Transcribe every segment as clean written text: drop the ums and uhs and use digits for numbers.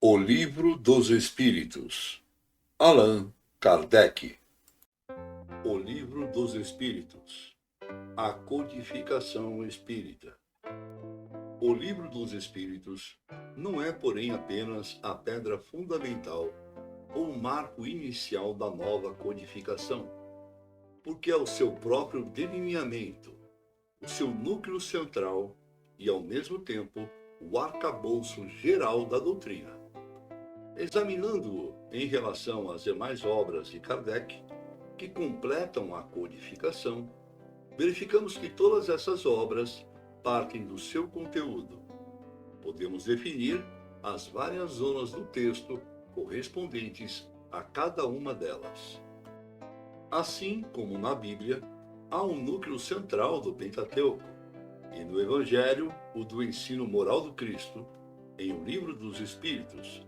O Livro dos Espíritos, Allan Kardec. O Livro dos Espíritos, a codificação espírita. O Livro dos Espíritos não é, porém, apenas a pedra fundamental ou o marco inicial da nova codificação, porque é o seu próprio delineamento, o seu núcleo central e, ao mesmo tempo, o arcabouço geral da doutrina. Examinando-o em relação às demais obras de Kardec, que completam a codificação, verificamos que todas essas obras partem do seu conteúdo. Podemos definir as várias zonas do texto correspondentes a cada uma delas. Assim como na Bíblia, há um núcleo central do Pentateuco, e no Evangelho, o do ensino moral do Cristo, em O Livro dos Espíritos,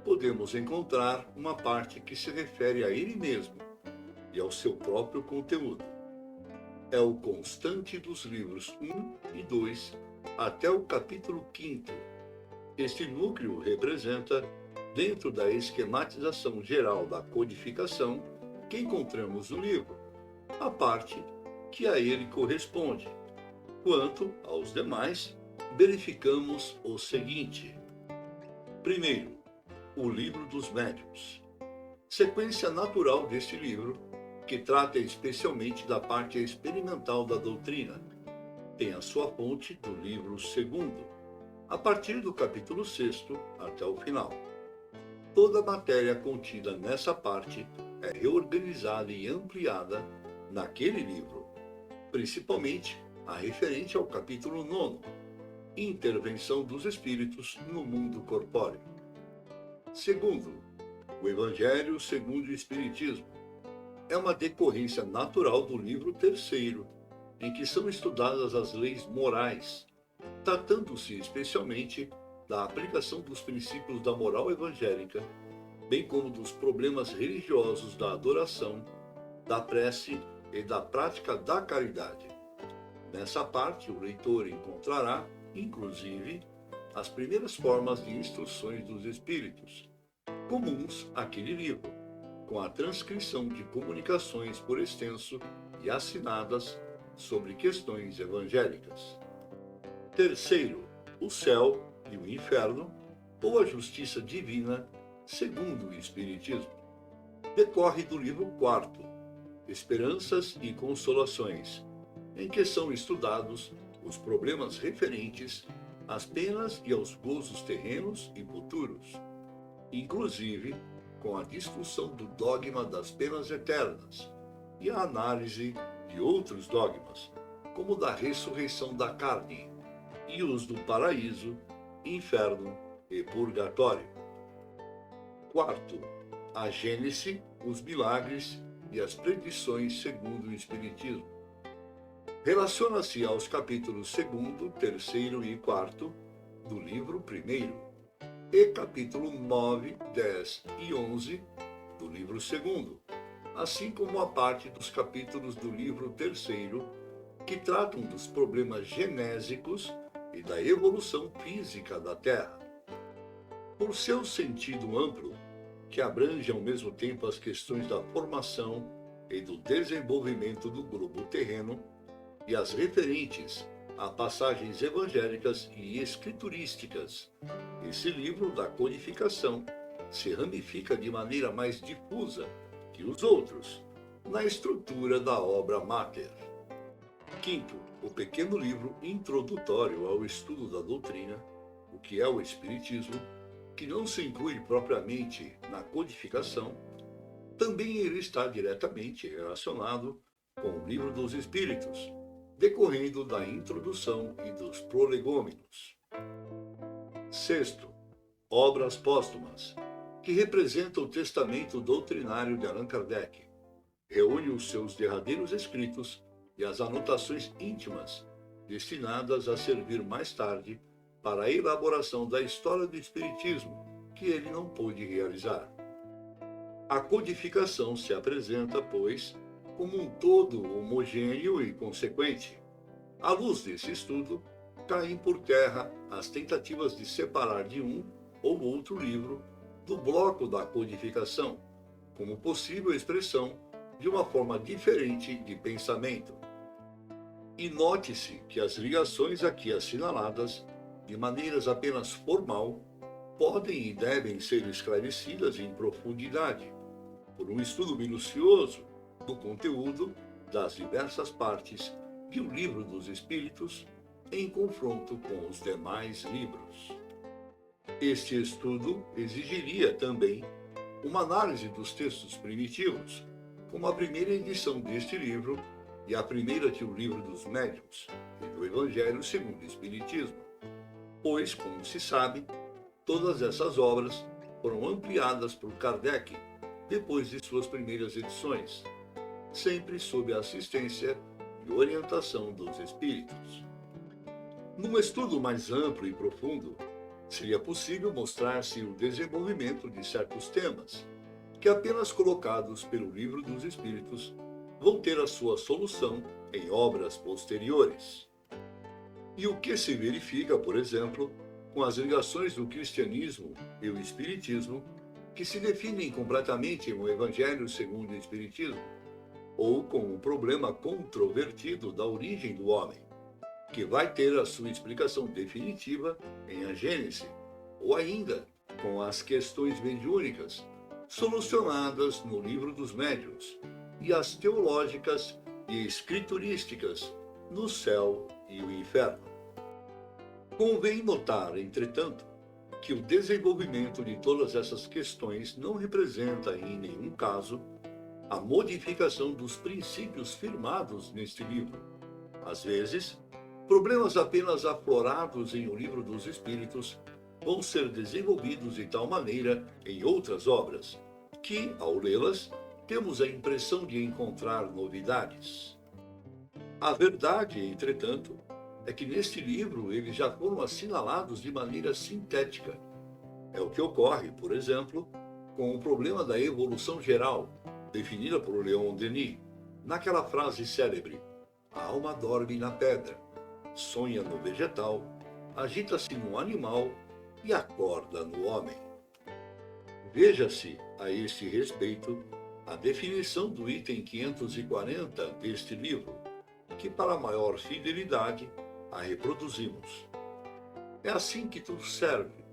podemos encontrar uma parte que se refere a ele mesmo e ao seu próprio conteúdo. É o constante dos livros 1 e 2 até o capítulo 5. Este núcleo representa, dentro da esquematização geral da codificação que encontramos no livro, a parte que a ele corresponde. Quanto aos demais, verificamos o seguinte. Primeiro, o Livro dos Médiuns. Sequência natural deste livro, que trata especialmente da parte experimental da doutrina, tem a sua fonte do livro 2, a partir do capítulo 6 até o final. Toda a matéria contida nessa parte é reorganizada e ampliada naquele livro, principalmente a referente ao capítulo 9, Intervenção dos Espíritos no Mundo Corpóreo. Segundo, o Evangelho segundo o Espiritismo é uma decorrência natural do livro 3, em que são estudadas as leis morais, tratando-se especialmente da aplicação dos princípios da moral evangélica, bem como dos problemas religiosos da adoração, da prece e da prática da caridade. Nessa parte, o leitor encontrará, inclusive, as primeiras formas de instruções dos espíritos, comuns àquele livro, com a transcrição de comunicações por extenso e assinadas sobre questões evangélicas. Terceiro, o céu e o inferno, ou a justiça divina, segundo o Espiritismo. Decorre do livro 4, Esperanças e Consolações, em que são estudados os problemas referentes às penas e aos gozos terrenos e futuros, inclusive com a discussão do dogma das penas eternas e a análise de outros dogmas, como o da ressurreição da carne e os do paraíso, inferno e purgatório. Quarto, a Gênese, os milagres e as predições segundo o Espiritismo. Relaciona-se aos capítulos 2, 3 e 4 do livro 1 e capítulo 9, 10 e 11 do livro 2, assim como a parte dos capítulos do livro 3 que tratam dos problemas genésicos e da evolução física da Terra. Por seu sentido amplo, que abrange ao mesmo tempo as questões da formação e do desenvolvimento do globo terreno e as referentes a passagens evangélicas e escriturísticas, esse livro da codificação se ramifica de maneira mais difusa que os outros, na estrutura da obra máter. Quinto, o pequeno livro introdutório ao estudo da doutrina, o que é o Espiritismo, que não se inclui propriamente na codificação, também ele está diretamente relacionado com o Livro dos Espíritos, decorrendo da introdução e dos prolegômenos. Sexto, obras póstumas, que representam o testamento doutrinário de Allan Kardec. Reúne os seus derradeiros escritos e as anotações íntimas, destinadas a servir mais tarde para a elaboração da história do Espiritismo, que ele não pôde realizar. A codificação se apresenta, pois, como um todo homogêneo e consequente. À luz desse estudo, caem por terra as tentativas de separar de um ou outro livro do bloco da codificação, como possível expressão de uma forma diferente de pensamento. E note-se que as ligações aqui assinaladas, de maneiras apenas formal, podem e devem ser esclarecidas em profundidade, por um estudo minucioso do conteúdo das diversas partes de O Livro dos Espíritos em confronto com os demais livros. Este estudo exigiria também uma análise dos textos primitivos, como a primeira edição deste livro e a primeira de O Livro dos Médiuns e do Evangelho segundo o Espiritismo, pois, como se sabe, todas essas obras foram ampliadas por Kardec depois de suas primeiras edições, sempre sob a assistência e orientação dos espíritos. Num estudo mais amplo e profundo, seria possível mostrar-se o desenvolvimento de certos temas, que apenas colocados pelo Livro dos Espíritos vão ter a sua solução em obras posteriores. E o que se verifica, por exemplo, com as ligações do cristianismo e o espiritismo, que se definem completamente no Evangelho segundo o Espiritismo, ou com o problema controvertido da origem do homem, que vai ter a sua explicação definitiva em A Gênese, ou ainda com as questões mediúnicas solucionadas no Livro dos Médiuns, e as teológicas e escriturísticas no Céu e o Inferno. Convém notar, entretanto, que o desenvolvimento de todas essas questões não representa, em nenhum caso, a modificação dos princípios firmados neste livro. Às vezes, problemas apenas aflorados em O Livro dos Espíritos vão ser desenvolvidos de tal maneira em outras obras, que, ao lê-las, temos a impressão de encontrar novidades. A verdade, entretanto, é que neste livro eles já foram assinalados de maneira sintética. É o que ocorre, por exemplo, com o problema da evolução geral, definida por Leon Denis, naquela frase célebre: a alma dorme na pedra, sonha no vegetal, agita-se no animal e acorda no homem. Veja-se, a este respeito, a definição do item 540 deste livro, que para maior fidelidade a reproduzimos. É assim que tudo serve,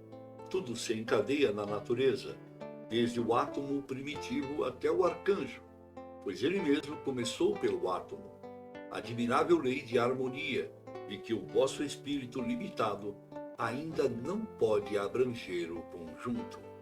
tudo se encadeia na natureza, desde o átomo primitivo até o arcanjo, pois ele mesmo começou pelo átomo, admirável lei de harmonia, de que o vosso espírito limitado ainda não pode abranger o conjunto.